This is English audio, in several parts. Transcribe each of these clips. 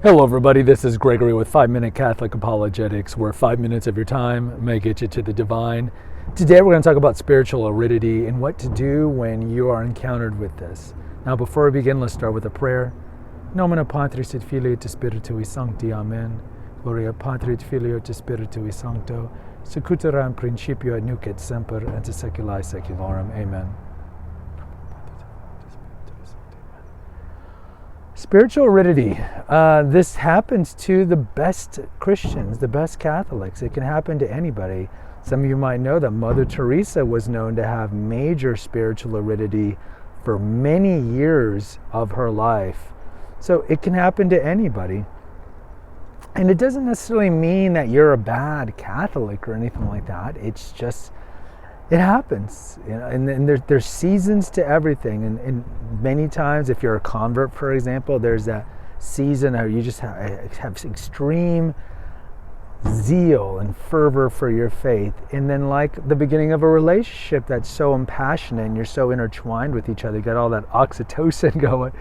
Hello everybody, this is Gregory with 5-Minute Catholic Apologetics, where 5 minutes of your time may get you to the divine. Today we're going to talk about spiritual aridity and what to do when you are encountered with this. Now before we begin, let's start with a prayer. Nomine Patris et Filii et Spiritui Sancti, Amen. Gloria Patri et Filio et Spiritui Sancto, sic ut era in principio et nunc et semper et in saecula saeculorum. Amen. Spiritual aridity. This happens to the best Christians, the best Catholics. It can happen to anybody. Some of you might know that Mother Teresa was known to have major spiritual aridity for many years of her life. So it can happen to anybody. And it doesn't necessarily mean that you're a bad Catholic or anything like that. It's just, it happens, you know, and there's seasons to everything. And many times, if you're a convert, for example, there's that season where you just have extreme zeal and fervor for your faith. And then like the beginning of a relationship that's so impassionate and you're so intertwined with each other, you got all that oxytocin going,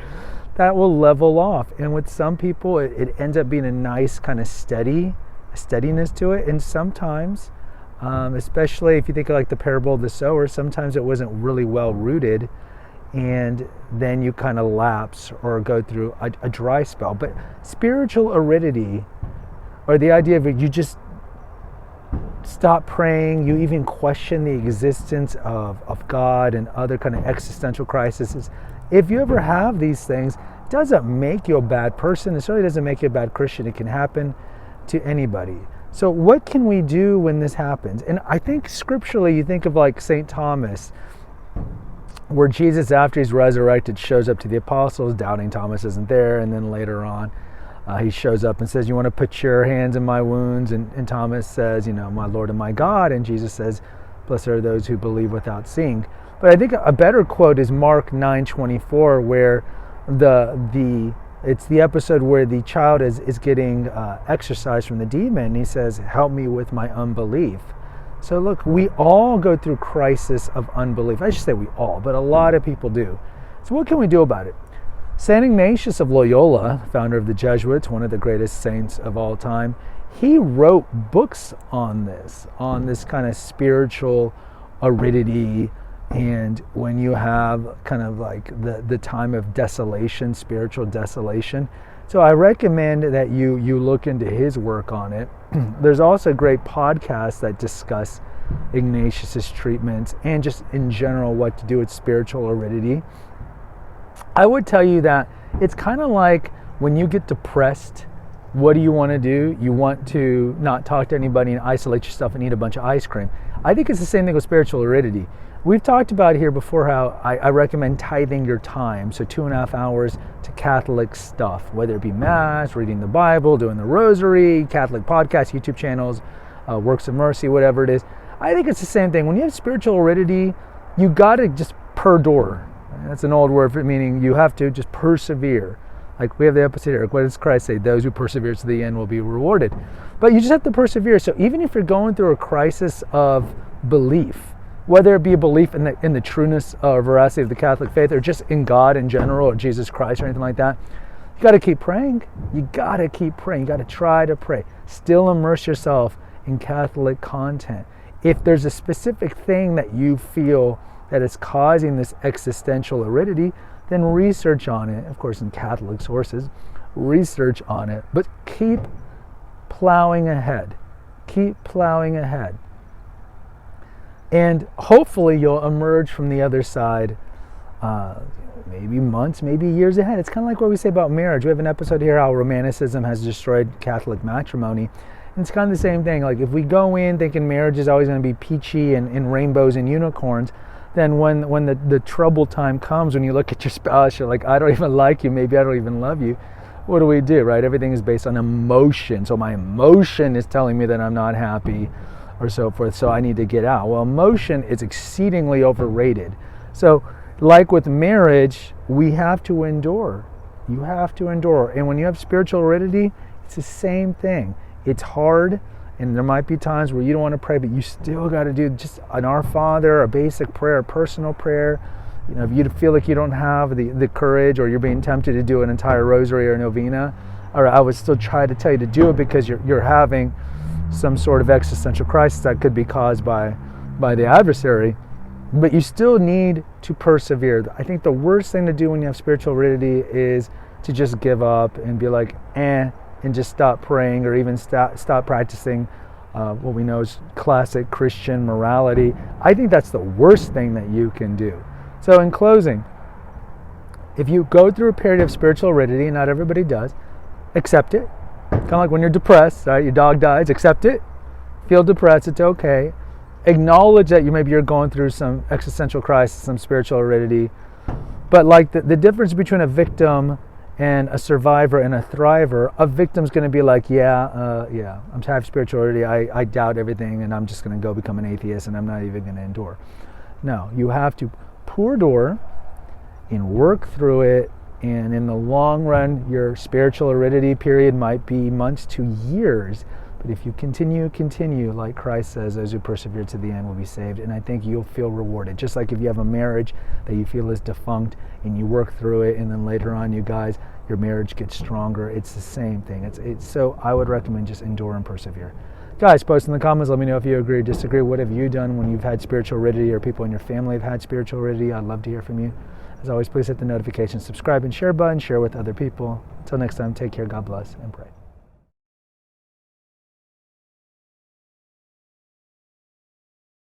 that will level off. And with some people, it ends up being a nice kind of steadiness to it. And sometimes, especially if you think of like the parable of the sower, sometimes it wasn't really well rooted, and then you kind of lapse or go through a dry spell. But spiritual aridity, or the idea of you just stop praying, you even question the existence of God and other kind of existential crises. If you ever have these things, it doesn't make you a bad person. It certainly doesn't make you a bad Christian. It can happen to anybody. So what can we do when this happens? And I think scripturally, you think of like St. Thomas, where Jesus, after he's resurrected, shows up to the apostles. Doubting Thomas isn't there. And then later on, he shows up and says, you want to put your hands in my wounds? And Thomas says, you know, my Lord and my God. And Jesus says, blessed are those who believe without seeing. But I think a better quote is Mark 9:24, where it's the episode where the child is getting exorcised from the demon, and he says, help me with my unbelief. So look, we all go through crisis of unbelief. I should say we all, but a lot of people do. So what can we do about it? St. Ignatius of Loyola, founder of the Jesuits, one of the greatest saints of all time, he wrote books on this kind of spiritual aridity. And when you have kind of like the time of desolation, spiritual desolation. So I recommend that you look into his work on it. There's also great podcasts that discuss Ignatius's treatments and just in general what to do with spiritual aridity. I would tell you that it's kind of like when you get depressed, what do you want to do? You want to not talk to anybody and isolate yourself and eat a bunch of ice cream. I think it's the same thing with spiritual aridity. We've talked about here before how I recommend tithing your time, so 2.5 hours to Catholic stuff, whether it be Mass, reading the Bible, doing the Rosary, Catholic podcasts, YouTube channels, Works of Mercy, whatever it is. I think it's the same thing. When you have spiritual aridity, you got to just perdure. That's an old word for meaning you have to just persevere. Like we have the episode here, what does Christ say? Those who persevere to the end will be rewarded. But you just have to persevere. So even if you're going through a crisis of belief, whether it be a belief in the trueness or veracity of the Catholic faith, or just in God in general, or Jesus Christ or anything like that, you got to keep praying. You got to keep praying. You got to try to pray. Still immerse yourself in Catholic content. If there's a specific thing that you feel that is causing this existential aridity, then research on it. Of course, in Catholic sources, research on it. But keep plowing ahead. Keep plowing ahead. And hopefully you'll emerge from the other side maybe months, maybe years ahead. It's kind of like what we say about marriage. We have an episode here how romanticism has destroyed Catholic matrimony. And it's kind of the same thing. Like if we go in thinking marriage is always going to be peachy and rainbows and unicorns, then when the trouble time comes, when you look at your spouse, you're like, I don't even like you, maybe I don't even love you. What do, right? Everything is based on emotion. So my emotion is telling me that I'm not happy, or so forth, so I need to get out. Well, emotion is exceedingly overrated. So like with marriage, we have to endure. You have to endure. And when you have spiritual aridity, it's the same thing. It's hard, and there might be times where you don't want to pray, but you still got to do just an Our Father, a basic prayer, a personal prayer. You know, if you feel like you don't have the courage, or you're being tempted to do an entire rosary or novena, or I would still try to tell you to do it because you're having some sort of existential crisis that could be caused by the adversary. But you still need to persevere. I think the worst thing to do when you have spiritual aridity is to just give up and be like, and just stop praying, or even stop practicing what we know is classic Christian morality. I think that's the worst thing that you can do. So in closing, if you go through a period of spiritual aridity, and not everybody does, accept it. Kind of like when you're depressed, right? Your dog dies, accept it. Feel depressed, it's okay. Acknowledge that maybe you're going through some existential crisis, some spiritual aridity. But like the difference between a victim and a survivor and a thriver, a victim's going to be like, I'm tired of spiritual aridity, I doubt everything, and I'm just going to go become an atheist, and I'm not even going to endure. No, you have to endure and work through it, and in the long run, your spiritual aridity period might be months to years. But if you continue, like Christ says, those who persevere to the end will be saved. And I think you'll feel rewarded. Just like if you have a marriage that you feel is defunct and you work through it, and then later on, your marriage gets stronger. It's the same thing. So I would recommend just endure and persevere. Guys, post in the comments. Let me know if you agree or disagree. What have you done when you've had spiritual aridity, or people in your family have had spiritual aridity? I'd love to hear from you. As always, please hit the notification, subscribe, and share button. Share with other people. Until next time, take care, God bless, and pray.